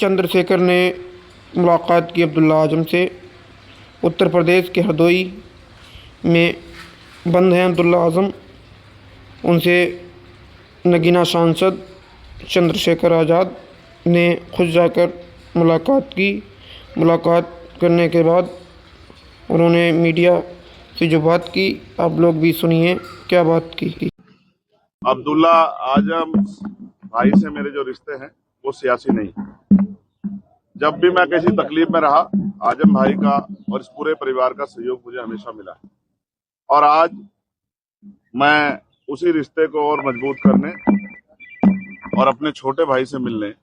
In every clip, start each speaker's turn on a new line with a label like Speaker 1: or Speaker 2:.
Speaker 1: चंद्रशेखर ने मुलाकात की अब्दुल्ला आजम से। उत्तर प्रदेश के हरदोई में बंद हैं अब्दुल्ला आजम। उनसे नगीना सांसद चंद्रशेखर आज़ाद ने खुद जाकर मुलाकात की। मुलाकात करने के बाद उन्होंने मीडिया से जो बात की, आप लोग भी सुनिए क्या बात की।
Speaker 2: अब्दुल्ला आजम भाई से मेरे जो रिश्ते हैं वो सियासी नहीं। जब भी मैं किसी तकलीफ में रहा, आजम भाई का और इस पूरे परिवार का सहयोग मुझे हमेशा मिला है। और आज मैं उसी रिश्ते को और मजबूत करने और अपने छोटे भाई से मिलने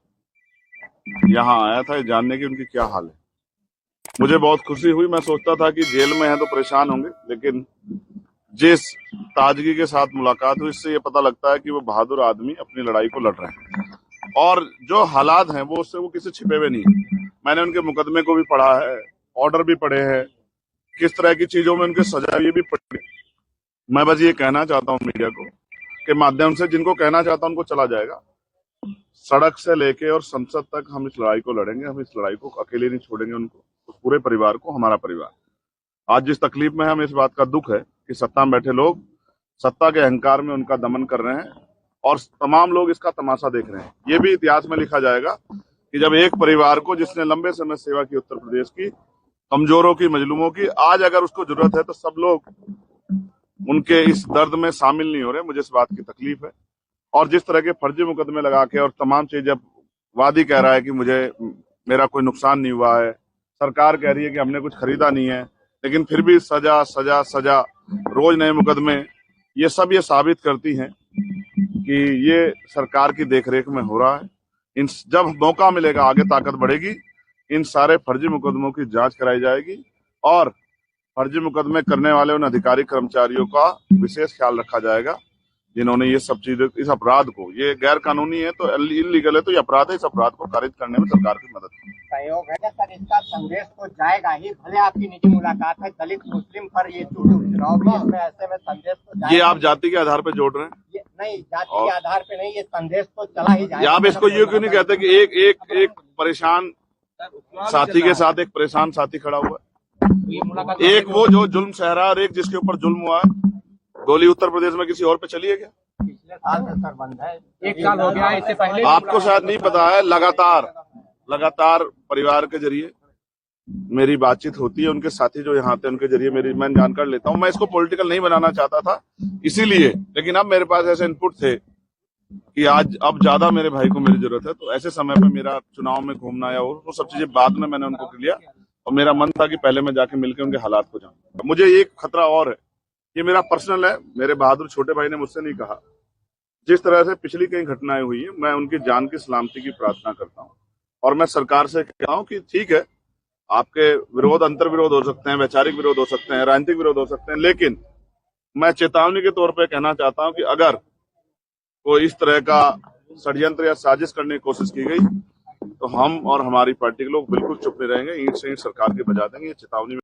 Speaker 2: यहाँ आया था, जानने की उनकी क्या हाल है। मुझे बहुत खुशी हुई। मैं सोचता था कि जेल में है तो परेशान होंगे, लेकिन जिस ताजगी के साथ मुलाकात हुई, इससे ये पता लगता है कि वो बहादुर आदमी अपनी लड़ाई को लड़ रहे हैं और जो हालात हैं वो उससे वो किसी छिपे हुए नहीं। मैंने उनके मुकदमे को भी पढ़ा है, ऑर्डर भी पढ़े हैं, किस तरह की चीजों में उनके सजा भी पड़ी। मैं बस ये कहना चाहता हूँ मीडिया को के माध्यम से, जिनको कहना चाहता हूँ उनको चला जाएगा। सड़क से लेके और संसद तक हम इस लड़ाई को लड़ेंगे। हम इस लड़ाई को अकेले नहीं छोड़ेंगे, उनको, उस पूरे परिवार को, हमारा परिवार। आज जिस तकलीफ में हमें इस बात का दुख है कि सत्ता में बैठे लोग सत्ता के अहंकार में उनका दमन कर रहे हैं और तमाम लोग इसका तमाशा देख रहे हैं। ये भी इतिहास में लिखा जाएगा कि जब एक परिवार को, जिसने लंबे समय सेवा की उत्तर प्रदेश की, कमजोरों की, मजलूमों की, आज अगर उसको जरूरत है तो सब लोग उनके इस दर्द में शामिल नहीं हो रहे। मुझे इस बात की तकलीफ है। और जिस तरह के फर्जी मुकदमे लगा के और तमाम चीजें, जब वादी कह रहा है कि मेरा कोई नुकसान नहीं हुआ है, सरकार कह रही है कि हमने कुछ खरीदा नहीं है, लेकिन फिर भी सजा सजा सजा, रोज नए मुकदमे, ये सब ये साबित करती हैं कि ये सरकार की देखरेख में हो रहा है। जब मौका मिलेगा, आगे ताकत बढ़ेगी, इन सारे फर्जी मुकदमों की जांच कराई जाएगी और फर्जी मुकदमे करने वाले उन अधिकारी कर्मचारियों का विशेष ख्याल रखा जाएगा जिन्होंने ये सब चीजें, इस अपराध को, ये गैर कानूनी है तो इलीगल है तो ये अपराध है, इस अपराध को खारिज करने में सरकार की मदद की।
Speaker 3: सहयोग है सर, इसका संदेश तो जाएगा ही। भले आपकी निजी मुलाकात है, दलित मुस्लिम पर ये चुनाव भी, इसमें ऐसे में संदेश तो जाएगा।
Speaker 2: ये आप जाति के आधार पर जोड़ रहे हैं?
Speaker 3: ये नहीं, जाति के आधार पे नहीं, ये संदेश तो चला ही जाएगा।
Speaker 2: आप इसको ये क्यों नहीं कहते कि एक परेशान साथी के साथ एक परेशान साथी खड़ा हुआ है, एक वो जो जुल्म सह रहा है और एक जिसके ऊपर जुल्म हुआ है। गोली उत्तर प्रदेश में किसी और पे चली है क्या?
Speaker 3: पिछले साल से सर बंद है,
Speaker 4: 1 साल हो गया। इससे पहले
Speaker 2: आपको शायद नहीं पता है, लगातार परिवार के जरिए मेरी बातचीत होती है। उनके साथी जो यहाँ थे उनके जरिए मैं जानकारी लेता हूँ। मैं इसको पॉलिटिकल नहीं बनाना चाहता था इसीलिए, लेकिन अब मेरे पास ऐसे इनपुट थे कि अब ज्यादा मेरे भाई को मेरी जरूरत है, तो ऐसे समय पे मेरा चुनाव में घूमना या वो सब चीजें बाद में मैंने उनको लिया और मेरा मन था कि पहले मैं जाके मिलकर उनके हालात को जानूं। मुझे एक खतरा और है, ये मेरा पर्सनल है, मेरे बहादुर छोटे भाई ने मुझसे नहीं कहा। जिस तरह से पिछली कई घटनाएं हुई है, मैं उनकी जान की सलामती की प्रार्थना करता हूं और मैं सरकार से कहता हूं कि ठीक है, आपके विरोध, अंतर विरोध हो सकते हैं, वैचारिक विरोध हो सकते हैं, राजनीतिक विरोध हो सकते हैं, लेकिन मैं चेतावनी के तौर पर कहना चाहता हूं कि अगर कोई इस तरह का षड्यंत्र या साजिश करने की कोशिश की गई तो हम और हमारी पार्टी के लोग बिल्कुल चुप नहीं रहेंगे, ईंट से ईंट सरकार की बजा देंगे। ये चेतावनी